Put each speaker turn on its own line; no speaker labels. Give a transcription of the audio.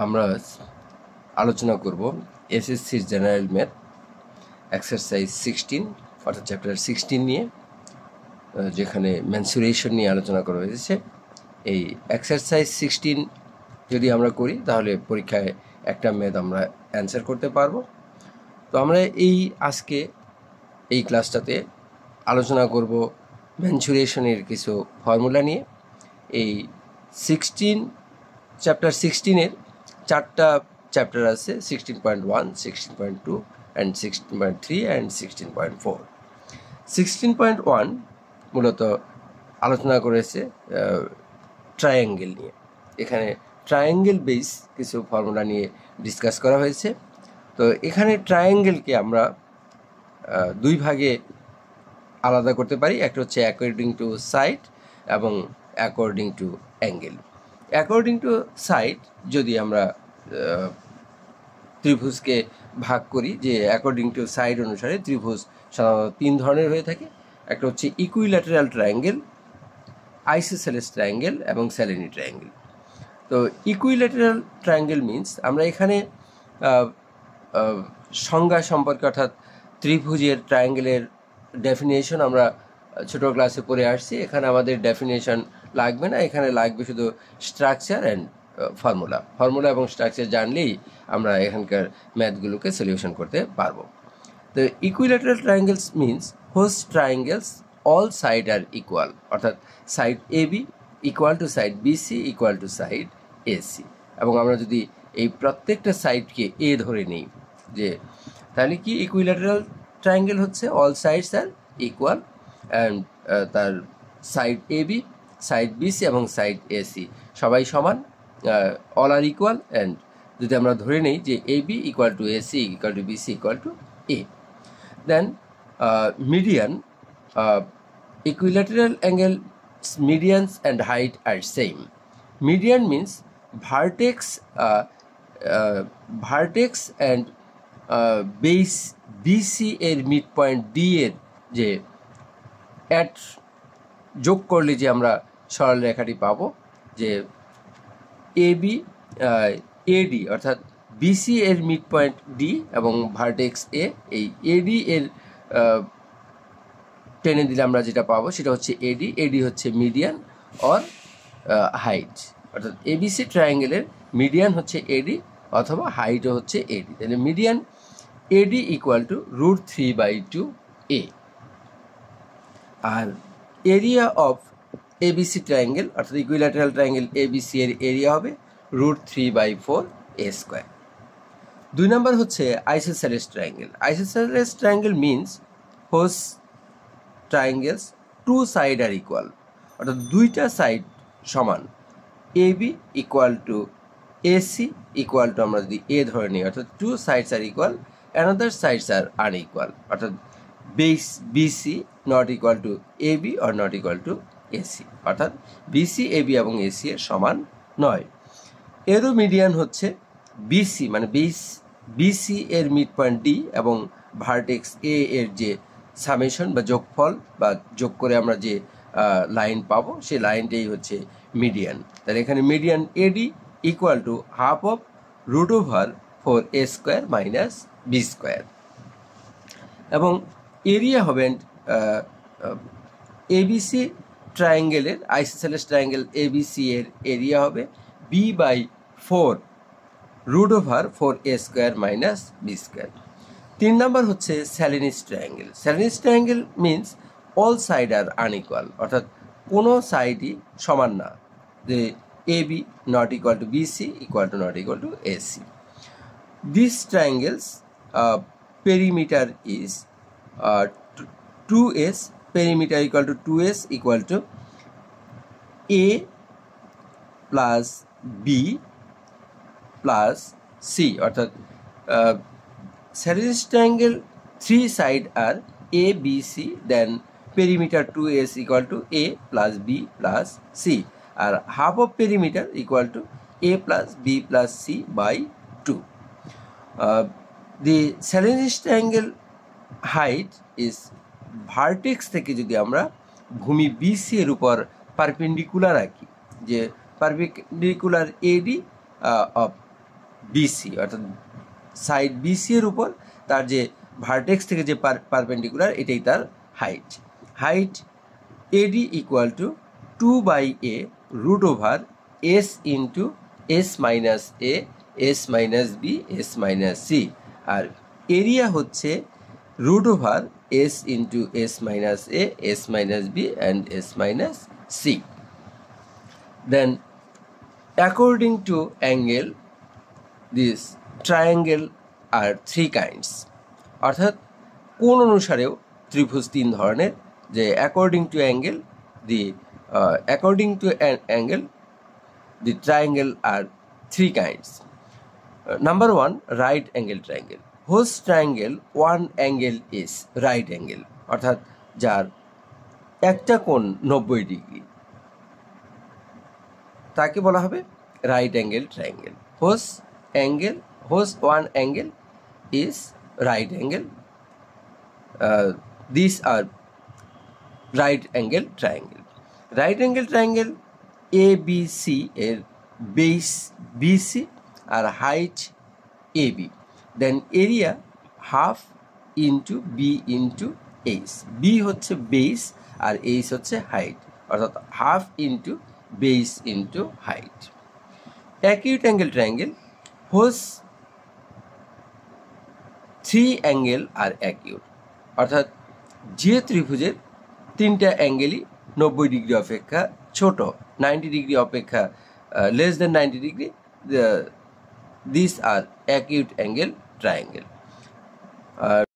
আমরা আলোচনা করব এসএসসির জেনারেল ম্যাথ এক্সারসাইজ 16 অর্থাৎ চ্যাপ্টার 16 নিয়ে, যেখানে মেনসুরেশন নিয়ে আলোচনা করা হয়েছে। এই এক্সারসাইজ 16 যদি আমরা করি তাহলে পরীক্ষায় একটা ম্যাথ আমরা অ্যান্সার করতে পারবো। তো আমরা আজকে এই ক্লাসটাতে আলোচনা করব মেনসুরেশনের কিছু ফর্মুলা নিয়ে। এই চ্যাপ্টার 16-এর চারটা চ্যাপ্টার আছে, 16.1, 16.2 অ্যান্ড 16.3 অ্যান্ড 16.4। 16.1 মূলত আলোচনা করেছে ট্রায়াঙ্গেল নিয়ে। এখানে ট্রায়াঙ্গেল বেস কিছু ফর্মুলা নিয়ে ডিসকাস করা হয়েছে। তো এখানে ট্রায়াঙ্গেলকে আমরা দুই ভাগে আলাদা করতে পারি। একটা হচ্ছে অ্যাকর্ডিং টু সাইড এবং according to angle. According to side যদি আমরা ত্রিভুজকে ভাগ করি, যে অ্যাকর্ডিং টু সাইড অনুসারে ত্রিভুজ সাধারণত তিন ধরনের হয়ে থাকে। একটা হচ্ছে ইকুইল্যাটারাল ট্রায়াঙ্গেল, আইসোসেলেস ট্রায়াঙ্গেল এবং স্যালিনি ট্রায়াঙ্গেল। তো ইকুইল্যাটারাল ট্রায়াঙ্গেল মিনস আমরা এখানে সংজ্ঞা সম্পর্কে, অর্থাৎ ত্রিভুজের ট্রায়াঙ্গেলের ডেফিনেশন আমরা ছোট ক্লাসে পড়ে আসছি। এখানে আমাদের ডেফিনেশন লাগবে না, এখানে লাগবে শুধু স্ট্রাকচার অ্যান্ড ফর্মুলা এবং স্ট্রাকচার জানলেই আমরা এখানকার ম্যাথগুলোকে সলিউশন করতে পারবো। তো equilateral triangles means those triangles all side are equal, অর্থাৎ side A B equal to side BC equal to side AC. এবং আমরা যদি এই প্রত্যেকটা সাইডকে এ ধরে নিই, যে তাহলে কি ইকুইল্যাটারাল ট্রায়াঙ্গেল হচ্ছে all sides are equal and তার side A B, side BC এবং সাইড এসি সবাই সমান, অল আর ইকুয়াল। অ্যান্ড যদি আমরা ধরে নিই যে A B equal to AC equal to BC equal to A, then median, equilateral angle medians and height are same. Median means vertex and base BC এর mid point D এর যে at যোগ করলে যে আমরা সরল রেখাটি পাবো, যে এবি এডি অর্থাৎ বিসি এর মিড পয়েন্ট ডি এবং ভার্টেক্স এ, এই এডি এর টেনে দিলে আমরা যেটা পাবো সেটা হচ্ছে এডি। এডি হচ্ছে মিডিয়ান অর হাইট, অর্থাৎ এবিসি ট্রায়াঙ্গেলের মিডিয়ান হচ্ছে এডি অথবা হাইটও হচ্ছে এডি। তাহলে median AD equal to √3/2 A. আর এরিয়া অফ এবিসি ট্রায়াঙ্গেল অর্থাৎ ইকুইল্যাটারাল ট্রায়াঙ্গেল এবিসি এর এরিয়া হবে √3/4 এ স্কোয়ার। 2 নম্বর হচ্ছে isosceles triangle. Isosceles triangle means those triangles two side are equal, অর্থাৎ দুইটা সাইড সমান। A B equal to AC equal to আমরা যদি এ ধরে নিই, অর্থাৎ two sides are equal, another sides are unequal, অর্থাৎ base BC not equal to A B or not equal to AC, অর্থাৎ বিসি এ বি এবং AC এর সমান নয়। এরও মিডিয়ান হচ্ছে বিসি, মানে বিসি এর মিড পয়েন্ট ডি এবং ভার্টেক্স এ এর যে সামেশন বা যোগফল বা যোগ করে আমরা যে লাইন পাবো সেই লাইনটাই হচ্ছে মিডিয়ান। তাহলে এখানে median AD equal to half of √4 A square minus B square. এবং এরিয়া হবেন এবিসি ট্রায়াঙ্গেলের, আইসোসেলেস ট্রায়াঙ্গেল এবিসি এর এরিয়া হবে b/4 √4 A square minus B square. 3 number হচ্ছে scalene triangle. Scalene triangle means all side are unequal, অর্থাৎ কোনো সাইডই সমান না, যে A B not equal to BC equal to not equal to AC. This triangles perimeter is 2s, perimeter equal to 2s equal to a plus b plus c, অর্থাৎ scalene triangle 3 side are a b c, then perimeter 2s equal to a plus b plus c, আর half of perimeter equal to a plus b plus c by 2. The scalene triangle height is vertex থেকে যদি আমরা ভূমি BC এর উপর perpendicular আঁকি, যে perpendicular AD of BC, অর্থাৎ সাইড বিসি এর উপর তার যে ভার্টেক্স থেকে যে পারপেন্ডিকুলার এটাই তার হাইট। Height AD equal to 2/a root over S into S minus A S minus B S minus C, আর এরিয়া হচ্ছে root over S into S minus A S minus B and S minus C. Then according to angle this triangle are three kinds, অর্থাৎ কোন অনুসারেও ত্রিভুজ তিন ধরনের, যে according to angle the triangle are three kinds. Number one, right angle triangle. Whose triangle one angle is right angle, অর্থাৎ যার একটা কোণ 90 ডিগ্রি তাকে বলা হবে right angle triangle. Whose one angle is right angle, this are right angle triangle. Right angle triangle A B C এর base BC আর height A B, then area half into B into H. B হচ্ছে base আর H হচ্ছে height, অর্থাৎ half into base into height. Acute angle triangle, whose three angle are acute, অর্থাৎ যে ত্রিভুজের তিনটা অ্যাঙ্গেলই 90 ডিগ্রি অপেক্ষা ছোট, 90 ডিগ্রি অপেক্ষা less than 90 degree, these are acute angle triangle.